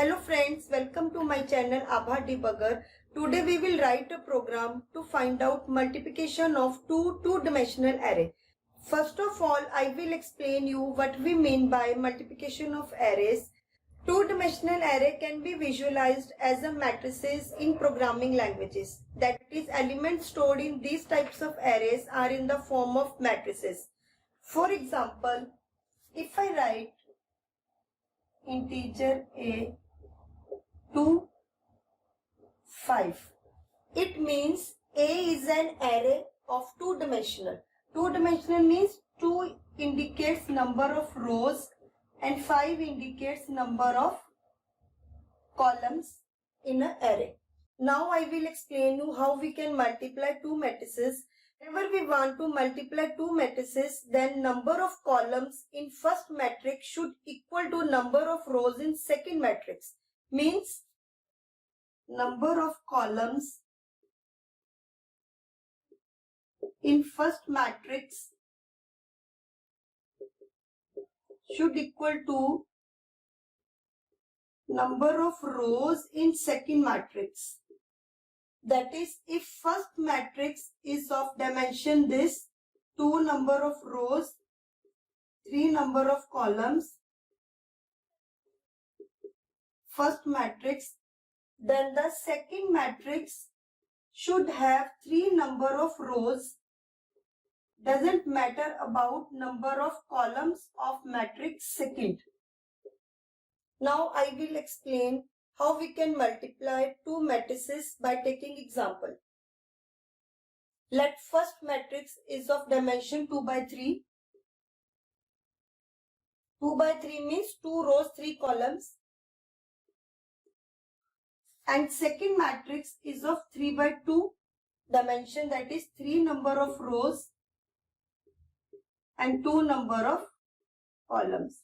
Hello friends, welcome to my channel Abha Debugger. Today we will write a program to find out multiplication of two-dimensional array. First of all, I will explain you what we mean by multiplication of arrays. Two-dimensional array can be visualized as a matrices in programming languages. That is, elements stored in these types of arrays are in the form of matrices. For example, if I write integer a 2, 5. It means A is an array of two-dimensional. Two-dimensional means 2 indicates number of rows and 5 indicates number of columns in an array. Now I will explain you how we can multiply two matrices. Whenever we want to multiply two matrices, then number of columns in first matrix should equal to number of rows in second matrix. Means number of columns in first matrix should equal to number of rows in second matrix. That is, if first matrix is of dimension this, 2 number of rows, 3 number of columns, first matrix, then the second matrix should have 3 number of rows. Doesn't matter about number of columns of matrix second. Now I will explain how we can multiply two matrices by taking example. Let first matrix is of dimension 2 by 3. 2 by 3 means 2 rows, 3 columns. And second matrix is of 3 by 2 dimension, that is 3 number of rows and 2 number of columns.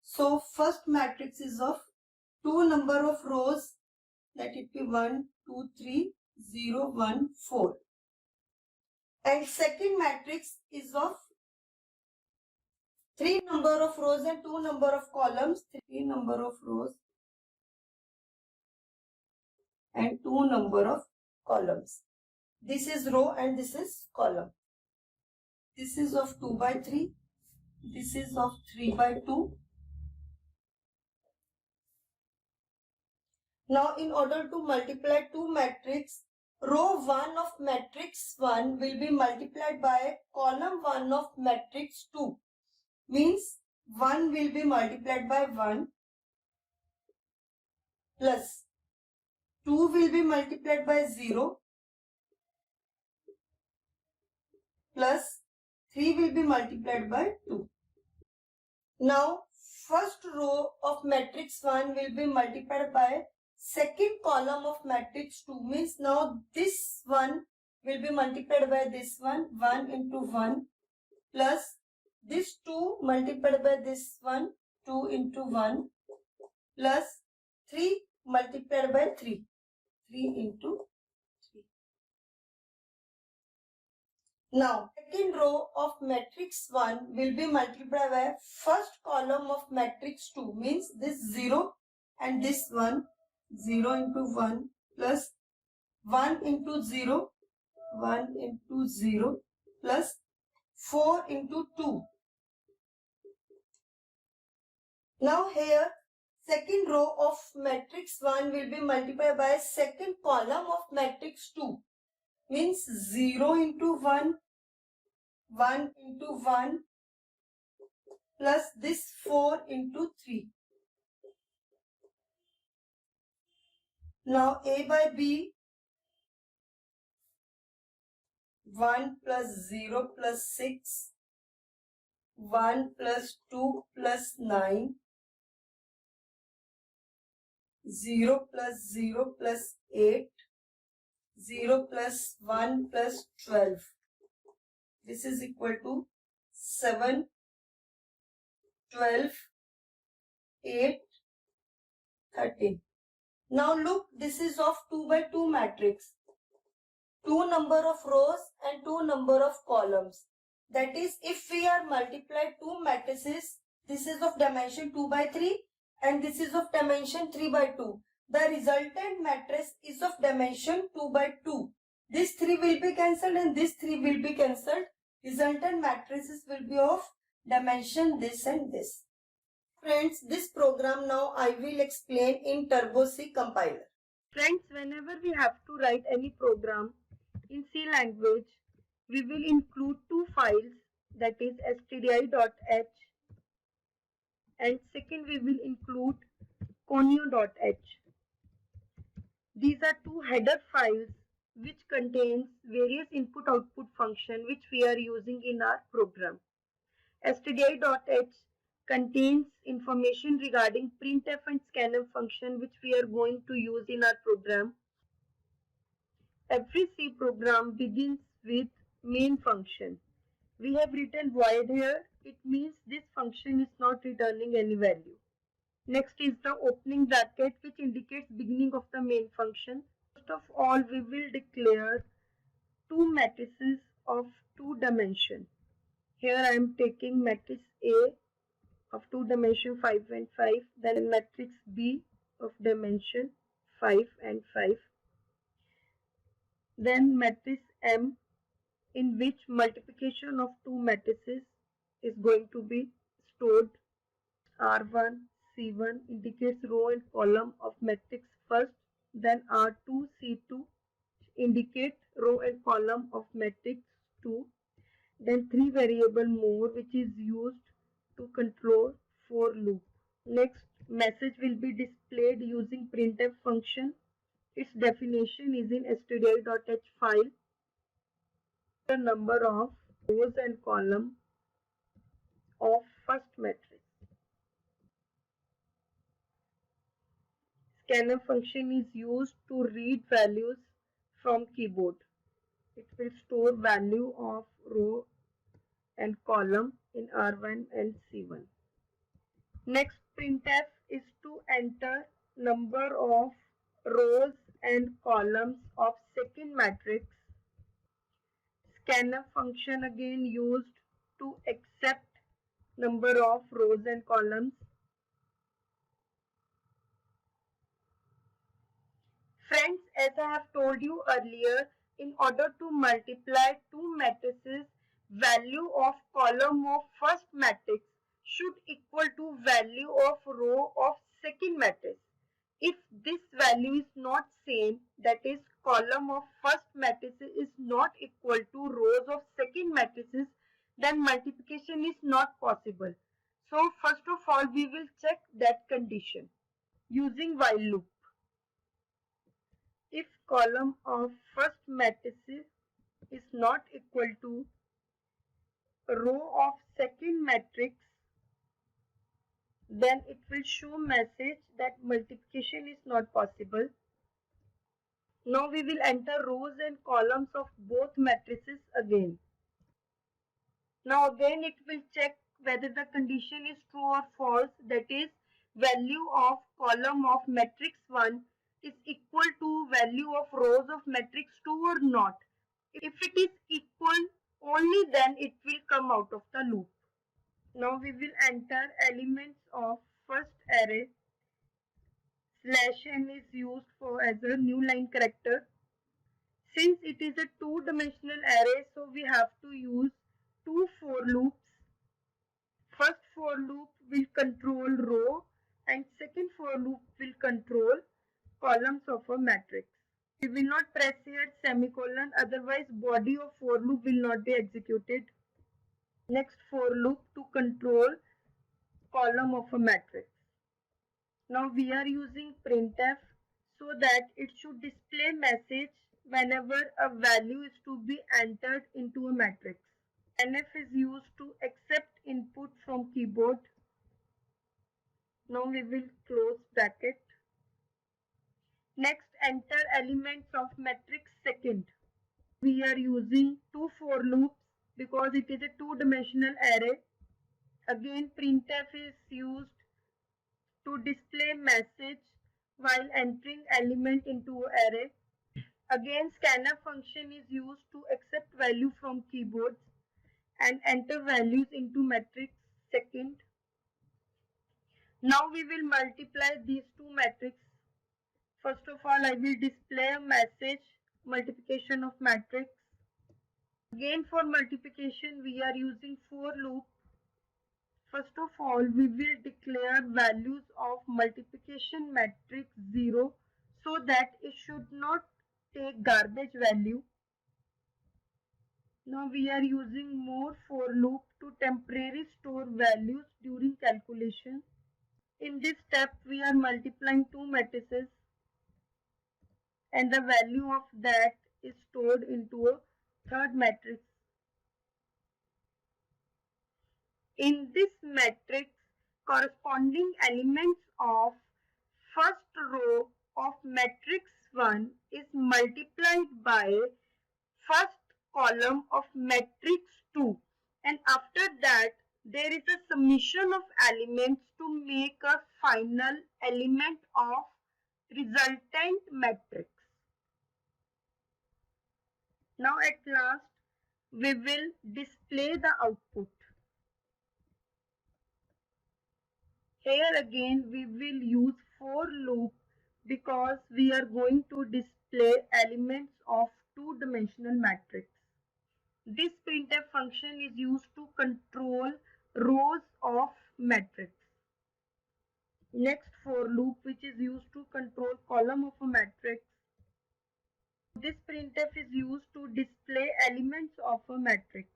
So first matrix is of 2 number of rows, that it be 1, 2, 3, 0, 1, 4. And second matrix is of 3 number of rows and 2 number of columns, 3 number of rows and 2 number of columns. This is row and this is column. This is of 2 by 3. This is of 3 by 2. Now in order to multiply two matrix, row 1 of matrix 1 will be multiplied by column 1 of matrix 2. Means 1 will be multiplied by 1 plus 2 will be multiplied by 0 plus 3 will be multiplied by 2. Now first row of matrix 1 will be multiplied by second column of matrix 2. Means now this one will be multiplied by this one, 1 into 1 plus this 2 multiplied by this one, 2 into 1 plus 3 multiplied by 3. 3 into 3. Now, second row of matrix 1 will be multiplied by first column of matrix 2. Means this 0 and this 1. 0 into 1 plus 1 into 0. 1 into 0 plus 4 into 2. Now here, second row of matrix 1 will be multiplied by second column of matrix 2. Means 0 into 1, 1 into 1 plus this 4 into 3. Now A by B, 1 plus 0 plus 6, 1 plus 2 plus 9, 0 plus 0 plus 8, 0 plus 1 plus 12. This is equal to 7, 12, 8, 13. Now look, this is of 2 by 2 matrix. 2 number of rows and 2 number of columns. That is, if we are multiply two matrices, this is of dimension 2 by 3 and this is of dimension 3 by 2. The resultant matrix is of dimension 2 by 2. This 3 will be cancelled and this 3 will be cancelled. Resultant matrices will be of dimension this and this. Friends, this program now I will explain in Turbo C compiler. Friends, whenever we have to write any program in C language, we will include two files, that is stdi.h, and second we will include conio.h. These are two header files which contains various input-output function which we are using in our program. stdi.h contains information regarding printf and scanf function which we are going to use in our program. Every C program begins with main function. We have written void here. It means this function is not returning any value. Next is the opening bracket which indicates beginning of the main function. First of all, we will declare two matrices of two dimension. Here I am taking matrix A of two dimension 5 and 5, then matrix B of dimension 5 and 5, then matrix M in which multiplication of two matrices is going to be stored. R1, C1 indicates row and column of matrix first, then R2, C2 indicate row and column of matrix 2, then three variable more which is used to control for loop. Next, message will be displayed using printf function. Its definition is in stdi.h file. The number of rows and column of first matrix. Scanf function is used to read values from keyboard. It will store value of row and column in R1 and C1. Next, printf is to enter number of rows and columns of second matrix. Scanf function again used to accept number of rows and columns. Friends, as I have told you earlier, in order to multiply two matrices, value of column of first matrix should equal to value of row of second matrix. If this value is not same, that is column of first matrices is not equal to rows of second matrices, then multiplication is not possible. So first of all, we will check that condition using while loop. If column of first matrices is not equal to row of second matrix, then it will show message that multiplication is not possible. Now we will enter rows and columns of both matrices again. Now again it will check whether the condition is true or false, that is value of column of matrix 1 is equal to value of rows of matrix 2 or not. If it is equal, only then it will come out of the loop. Now we will enter elements of first array. /n is used for as a new line character. Since it is a two-dimensional array, so we have to use two for loops. First for loop will control row and second for loop will control columns of a matrix. We will not press here semicolon, otherwise body of for loop will not be executed. Next for loop to control column of a matrix. Now we are using printf so that it should display message whenever a value is to be entered into a matrix. Scanf is used to accept input from keyboard. Now we will close bracket. Next, enter elements of matrix second. We are using two for loops because it is a two-dimensional array. Again, printf is used to display message while entering element into array. Again, scanf function is used to accept value from keyboards and enter values into matrix second. Now we will multiply these two matrices. First of all, I will display a message multiplication of matrix. Again, for multiplication, we are using for loop. First of all, we will declare values of multiplication matrix 0 so that it should not take garbage value. Now we are using more for loop to temporarily store values during calculation. In this step, we are multiplying two matrices and the value of that is stored into a third matrix. In this matrix, corresponding elements of first row of matrix 1 is multiplied by first column of matrix 2, and after that there is a summation of elements to make a final element of resultant matrix. Now at last we will display the output. Here again we will use for loop because we are going to display elements of two-dimensional matrix. This printf function is used to control rows of matrix. Next, for loop, which is used to control column of a matrix. This printf is used to display elements of a matrix.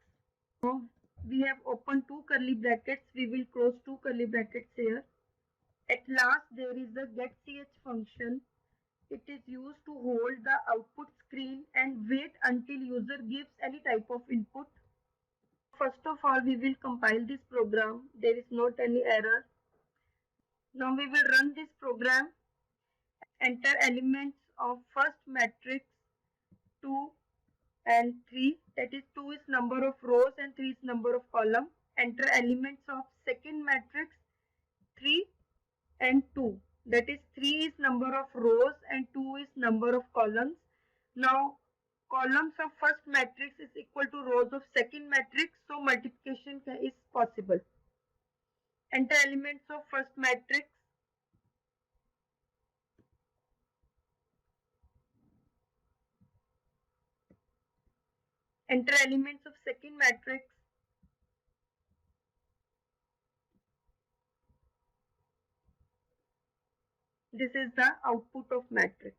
Now we have opened two curly brackets. We will close two curly brackets here. At last, there is a getch function. It is used to hold the output screen and wait until user gives any type of input. First of all, we will compile this program. There is not any error. Now we will run this program. Enter elements of first matrix 2 and 3. That is 2 is number of rows and 3 is number of column. Enter elements of second matrix 3 and 2. That is 3 is number of rows and 2 is number of columns. Now columns of first matrix is equal to rows of second matrix, so multiplication is possible. Enter elements of first matrix. Enter elements of second matrix. This is the output of matrix.